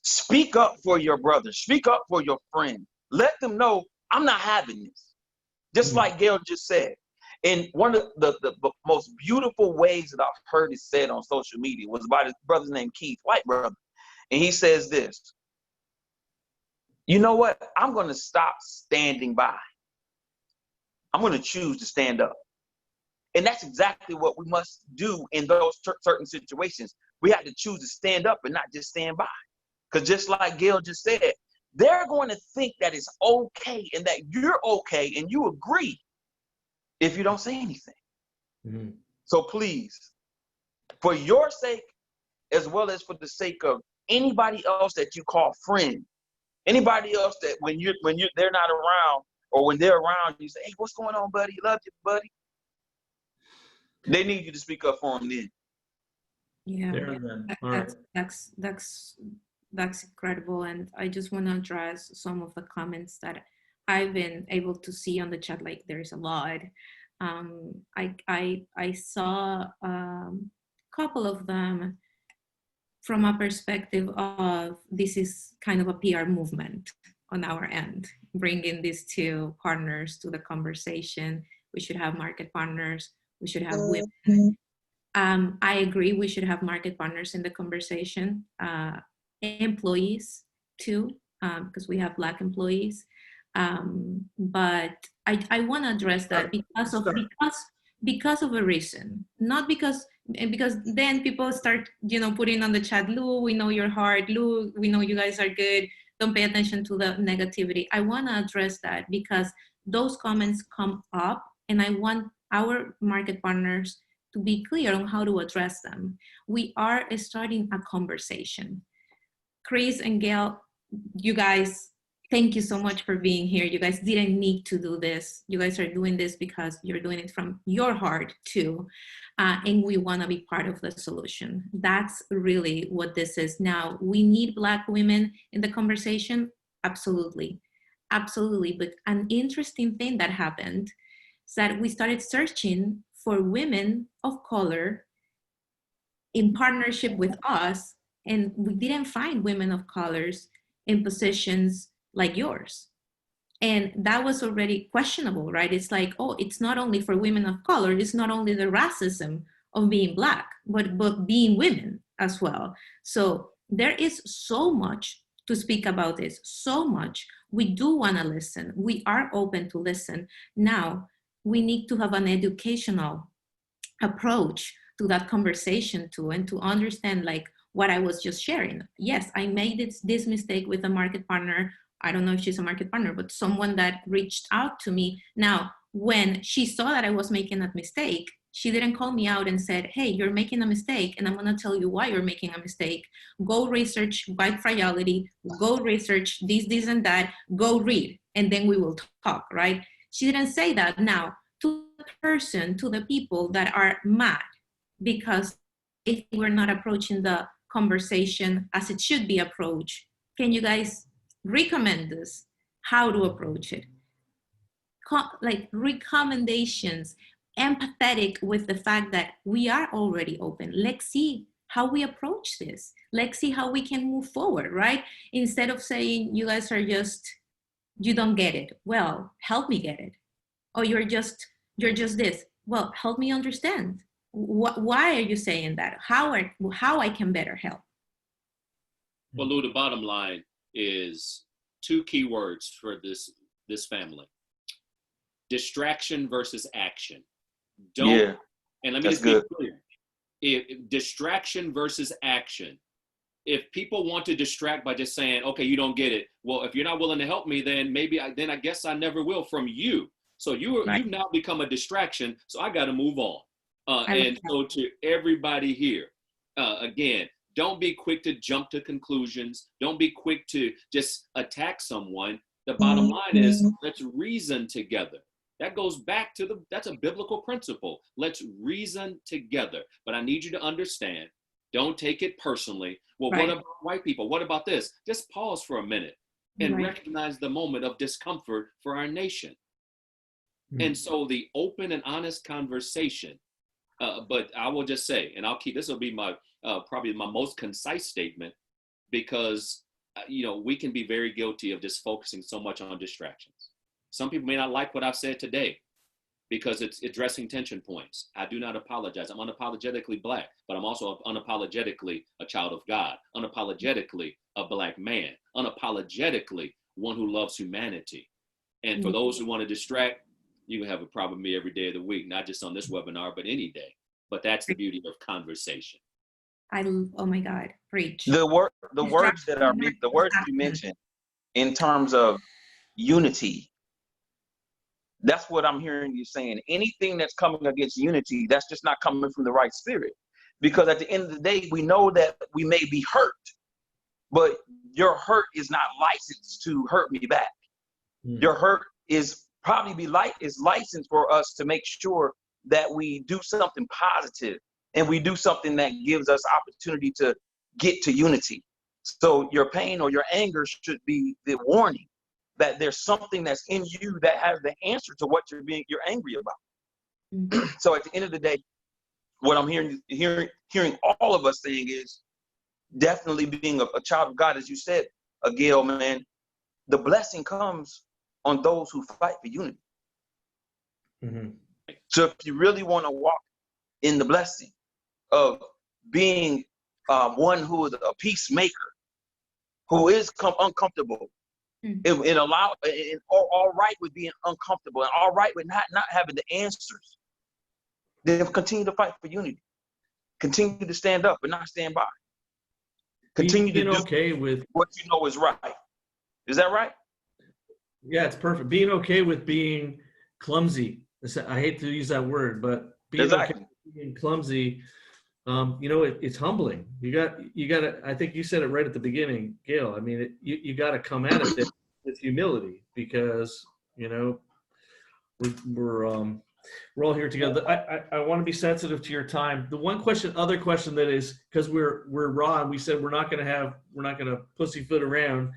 speak up for your brother, speak up for your friend. Let them know I'm not having this. Just like Gale just said. And one of the most beautiful ways that I've heard it said on social media was by his brother's name, Keith, white brother. And he says this, you know what? I'm going to stop standing by. I'm going to choose to stand up. And that's exactly what we must do in those certain situations. We have to choose to stand up and not just stand by. Because just like Gale just said, they're going to think that it's okay and that you're okay and you agree if you don't say anything. Mm-hmm. So please, for your sake, as well as for the sake of anybody else that you call friend, anybody else that when they're not around or when they're around, you say, hey, what's going on, buddy? Love you, buddy. They need you to speak up for them then. Yeah, that's incredible. And I just want to address some of the comments that I've been able to see on the chat. Like there's a lot. I saw a couple of them from a perspective of this is kind of a PR movement on our end, bringing these two partners to the conversation. We should have market partners. We should have women. I agree. We should have market partners in the conversation. Employees too, because we have Black employees. But I want to address that because of a reason, not because then people start putting on the chat, Lou, we know your heart, Lou, we know you guys are good, don't pay attention to the negativity. I want to address that because those comments come up and I want our market partners to be clear on how to address them. We are starting a conversation. Chris and Gale, you guys, thank you so much for being here. You guys didn't need to do this. You guys are doing this because you're doing it from your heart too. And we want to be part of the solution. That's really what this is. Now, we need Black women in the conversation. Absolutely. Absolutely. But an interesting thing that happened is that we started searching for women of color in partnership with us, and we didn't find women of colors in positions like yours. And that was already questionable, right? It's like, oh, it's not only for women of color, it's not only the racism of being Black, but being women as well. So there is so much to speak about this, so much. We do want to listen. We are open to listen. Now, we need to have an educational approach to that conversation too, and to understand like what I was just sharing. Yes, I made this mistake with a market partner. I don't know if she's a market partner, but someone that reached out to me. Now, when she saw that I was making that mistake, she didn't call me out and said, hey, you're making a mistake, and I'm going to tell you why you're making a mistake. Go research white fragility, go research this, and that, go read, and then we will talk, right? She didn't say that. Now, to the person, to the people that are mad because if we're not approaching the conversation as it should be approached, can you guys recommend us how to approach it? Like recommendations, empathetic with the fact that we are already open. Let's see how we approach this. Let's see how we can move forward, right? Instead of saying you guys are just, you don't get it. Well, help me get it. Or you're just this. Well, help me understand. Why are you saying that? How I can better help? Well, Lou, the bottom line is two key words for this family: distraction versus action. And let me just be clear. If distraction versus action. If people want to distract by just saying, okay, you don't get it. Well, if you're not willing to help me, then I guess I never will from you. So you've now become a distraction. So I got to move on. And so to everybody here, again, don't be quick to jump to conclusions. Don't be quick to just attack someone. The bottom line is let's reason together. That goes back to that's a biblical principle. Let's reason together. But I need you to understand, don't take it personally. Well, what about white people? What about this? Just pause for a minute and recognize the moment of discomfort for our nation. And so the open and honest conversation, but I will just say, and this will be my probably my most concise statement, because we can be very guilty of just focusing so much on distractions. Some people may not like what I've said today because it's addressing tension points. I do not apologize. I'm unapologetically Black, but I'm also unapologetically a child of God, unapologetically a Black man, unapologetically one who loves humanity. And for those who want to distract, you can have a problem with me every day of the week, not just on this webinar, but any day. But that's the beauty of conversation. Oh my God, preach. The words you mentioned in terms of unity, that's what I'm hearing you saying. Anything that's coming against unity, that's just not coming from the right spirit. Because at the end of the day, we know that we may be hurt, but your hurt is not licensed to hurt me back. Your hurt is probably licensed for us to make sure that we do something positive and we do something that gives us opportunity to get to unity. So your pain or your anger should be the warning that there's something that's in you that has the answer to what you're angry about. So at the end of the day, what I'm hearing all of us saying is definitely being a child of God, as you said, Gale, man, the blessing comes on those who fight for unity. So if you really want to walk in the blessing of being one who is a peacemaker, who is uncomfortable, and all right with being uncomfortable and all right with not having the answers, then continue to fight for unity. Continue to stand up and not stand by. Continue to do with what you know is right. Is that right? Yeah, it's perfect. Being okay with being clumsy. I hate to use that word, but being okay with being clumsy, it's humbling. You got to, I think you said it right at the beginning, Gale. I mean, you got to come at it with humility, because, we're all here together. I want to be sensitive to your time. The one other question that is, because we're raw and we said we're not going to pussyfoot around.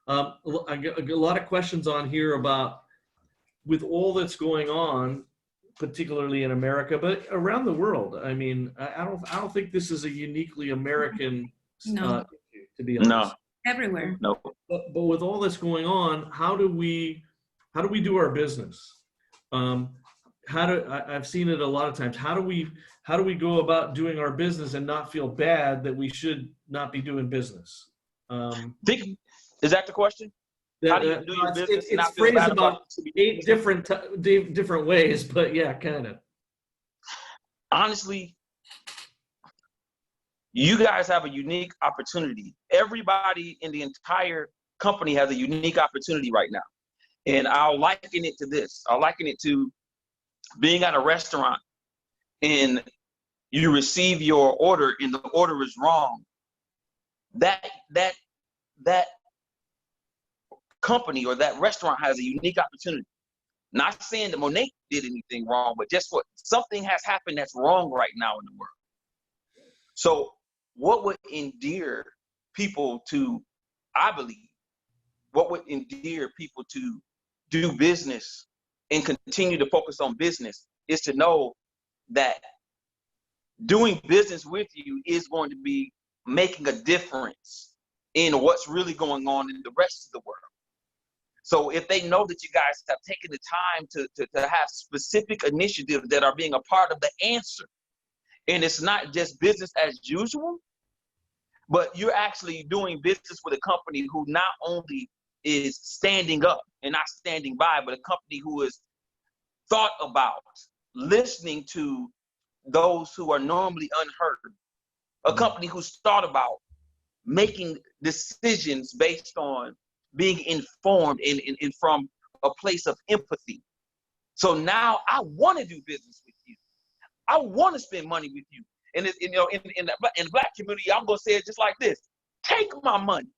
I got a lot of questions on here about, with all that's going on particularly in America, but around the world. I mean, I don't think this is a uniquely American No. issue, to be honest. Everywhere. No. But with all this going on, how do we do our business? I've seen it a lot of times. How do we go about doing our business and not feel bad that we should not be doing business? Is that the question? How do you do your business and not feel bad about it? 8 different ways, but yeah, kind of. Honestly, you guys have a unique opportunity. Everybody in the entire company has a unique opportunity right now. And I'll liken it to this. I'll liken it to being at a restaurant and you receive your order and the order is wrong. That company or that restaurant has a unique opportunity. Not saying that MONAT did anything wrong, but just what? Something has happened that's wrong right now in the world. So what would endear people to, I believe, what would endear people to do business and continue to focus on business is to know that doing business with you is going to be making a difference in what's really going on in the rest of the world. So if they know that you guys have taken the time to have specific initiatives that are being a part of the answer, and it's not just business as usual, but you're actually doing business with a company who not only is standing up and not standing by, but a company who is thought about listening to those who are normally unheard, a company who's thought about making decisions based on being informed and from a place of empathy. So now I want to do business with you. I want to spend money with you. And in the Black community, I'm going to say it just like this: take my money,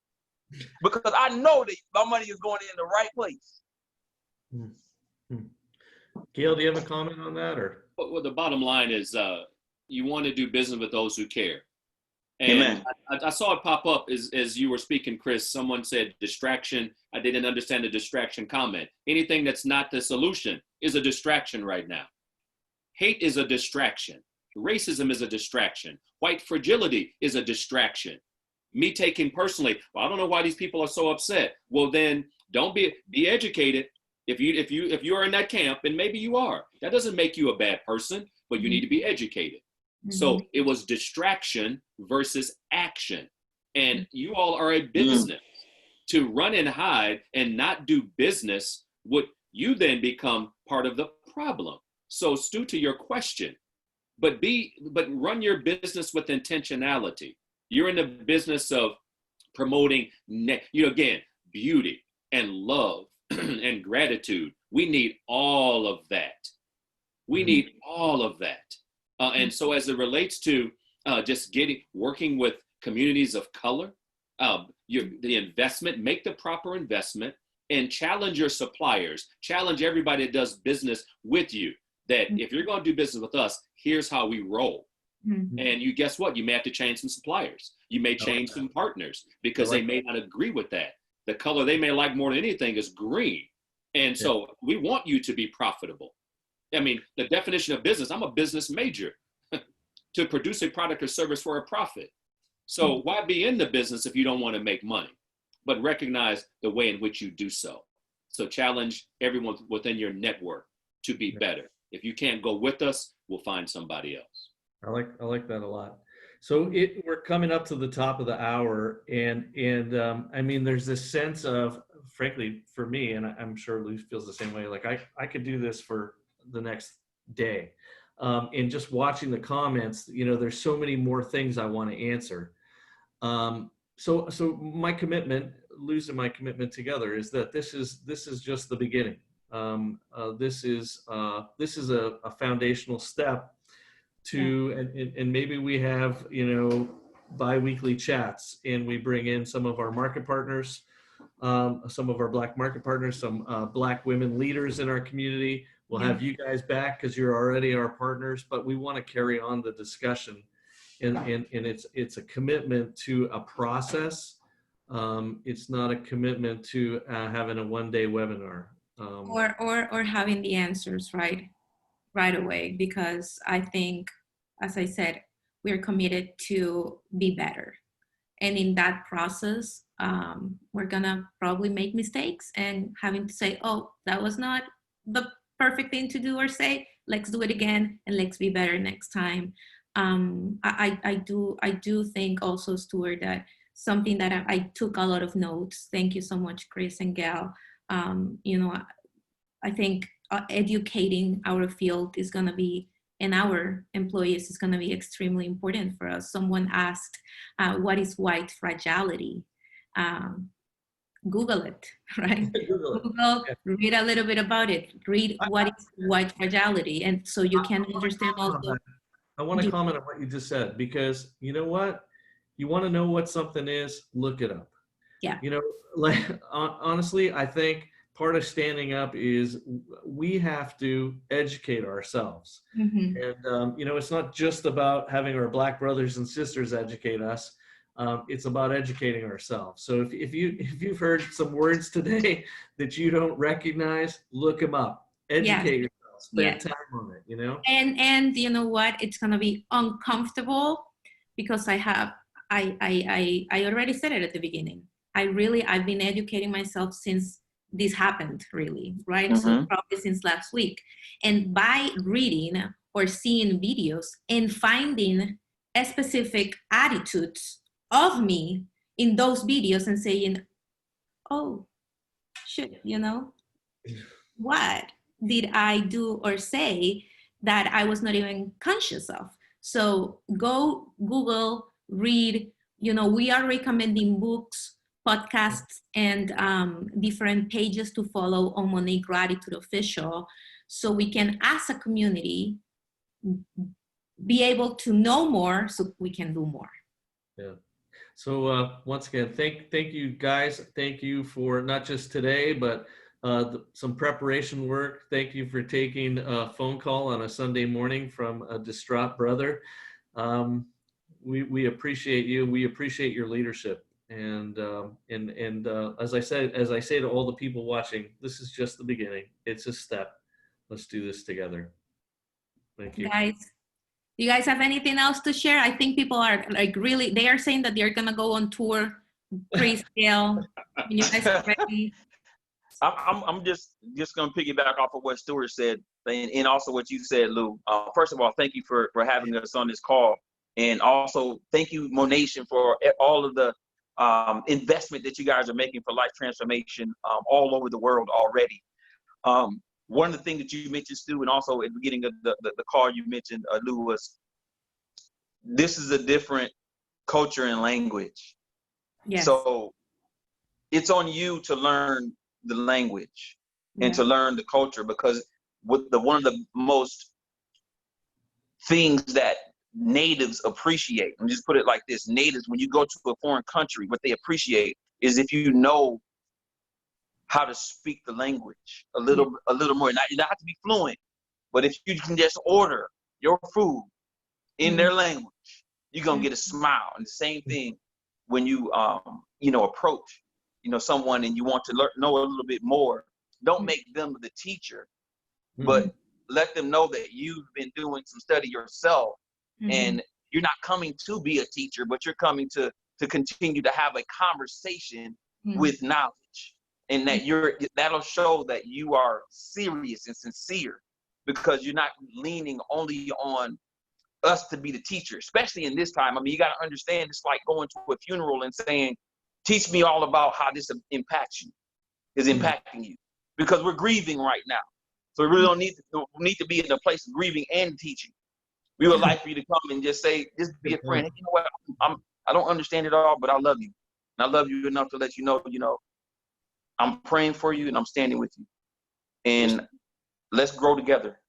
because I know that my money is going in the right place. Gale, do you have a comment on that, or? Well, the bottom line is you want to do business with those who care. And Amen. I saw it pop up as you were speaking, Chris. Someone said distraction. I didn't understand the distraction comment. Anything that's not the solution is a distraction right now. Hate is a distraction. Racism is a distraction. White fragility is a distraction. Me taking personally, well, I don't know why these people are so upset. Well, then don't be educated. If you are in that camp, and maybe you are, that doesn't make you a bad person, but you need to be educated. So it was distraction versus action. And you all are a business. To run and hide and not do business, would you then become part of the problem? So Stu, to your question, but run your business with intentionality. You're in the business of promoting, again, beauty and love and gratitude. We need all of that. We need all of that. And so as it relates to just working with communities of color, the investment, make the proper investment, and challenge your suppliers, challenge everybody that does business with you, that if you're going to do business with us, here's how we roll. And you guess what? You may have to change some suppliers. You may change some partners because they may not agree with that. The color they may like more than anything is green. And so we want you to be profitable. I mean, the definition of business, I'm a business major, to produce a product or service for a profit. So why be in the business if you don't want to make money? But recognize the way in which you do so. So challenge everyone within your network to be better. If you can't go with us, we'll find somebody else. I like that a lot. So we're coming up to the top of the hour, and I mean, there's this sense of, frankly, for me, and I'm sure Lou feels the same way. Like I could do this for the next day, and just watching the comments, there's so many more things I want to answer. So my commitment, Lou's and my commitment together, is that this is just the beginning. This is a foundational step to, and maybe we have, bi-weekly chats, and we bring in some of our market partners, some of our Black market partners, some Black women leaders in our community. We'll have you guys back because you're already our partners, but we want to carry on the discussion, and it's a commitment to a process. It's not a commitment to having a one-day webinar. Or having the answers, right? right away, because I think, as I said, we're committed to be better. And in that process, we're gonna probably make mistakes and having to say, oh, that was not the perfect thing to do or say, let's do it again and let's be better next time. I do think also, Stuart, that something that I took a lot of notes. Thank you so much, Chris and Gale. You know, I think educating our field is gonna be, and our employees is going to be extremely important for us. Someone asked, what is white fragility? Google it, right? Google, read a little bit about it. Read what is white fragility. And so you can understand also. I want to comment on what you just said, because you know what? You want to know what something is, look it up. Yeah. You know, like honestly, I think part of standing up is we have to educate ourselves. Mm-hmm. And, you know, it's not just about having our Black brothers and sisters educate us. It's about educating ourselves. So if you've heard some words today that you don't recognize, look them up, educate yourself, spend time on it, you know? And you know what? It's going to be uncomfortable, because I already said it at the beginning. I've been educating myself since this happened, really, right? Mm-hmm. So probably since last week. And by reading or seeing videos and finding a specific attitudes of me in those videos and saying, oh, shit, you know, what did I do or say that I was not even conscious of? So go Google, read, you know, we are recommending books, podcasts, and different pages to follow on MONAT Gratitude Official, so we can, as a community, be able to know more so we can do more. Yeah. So once again, thank you guys. Thank you for not just today, but some preparation work. Thank you for taking a phone call on a Sunday morning from a distraught brother. We appreciate you. We appreciate your leadership. And as I say to all the people watching, this is just the beginning. It's a step. Let's do this together. Thank you. Guys, do you guys have anything else to share? I think people are like really, they are saying that they're going to go on tour. Chris, Gale, you guys are ready? I'm just going to piggyback off of what Stuart said, and also what you said, Lou. First of all, thank you for having us on this call. And also thank you, MONAT, for all of the investment that you guys are making for life transformation all over the world already. One of the things that you mentioned, Stu, and also at the beginning of the call you mentioned, Lou, was this is a different culture and language. Yes. So it's on you to learn the language and to learn the culture, because one of the most things that natives appreciate, and just put it like this, natives, when you go to a foreign country, what they appreciate is if you know how to speak the language a little more. You don't have to be fluent, but if you can just order your food in their language, you're gonna get a smile. And the same thing when you approach someone and you want to know a little bit more. Don't make them the teacher, but let them know that you've been doing some study yourself, and you're not coming to be a teacher, but you're coming to continue to have a conversation with knowledge. And that that'll show that you are serious and sincere, because you're not leaning only on us to be the teacher, especially in this time. I mean, you got to understand, it's like going to a funeral and saying, teach me all about how this impacts you, is impacting you, because we're grieving right now. So we really don't need to be in a place of grieving and teaching. We would like for you to come and just be a friend. You know what? I don't understand it all, but I love you. And I love you enough to let you know, I'm praying for you and I'm standing with you. And let's grow together.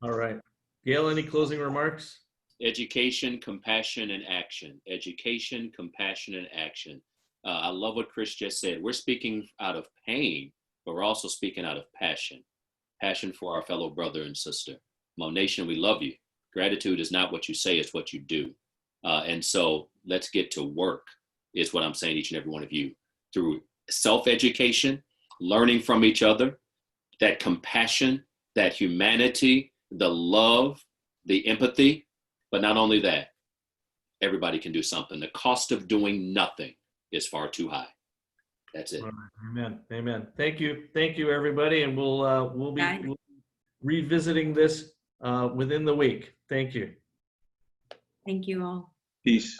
All right. Gale, any closing remarks? Education, compassion, and action. Education, compassion, and action. I love what Chris just said. We're speaking out of pain, but we're also speaking out of passion. Passion for our fellow brother and sister. MONAT, we love you. Gratitude is not what you say, it's what you do. And so let's get to work, is what I'm saying, each and every one of you, through self-education, learning from each other, that compassion, that humanity, the love, the empathy, but not only that, everybody can do something. The cost of doing nothing is far too high. That's it. All right. Amen. Amen. Thank you, everybody, and we'll be Bye. revisiting this within the week. Thank you. Thank you all. Peace.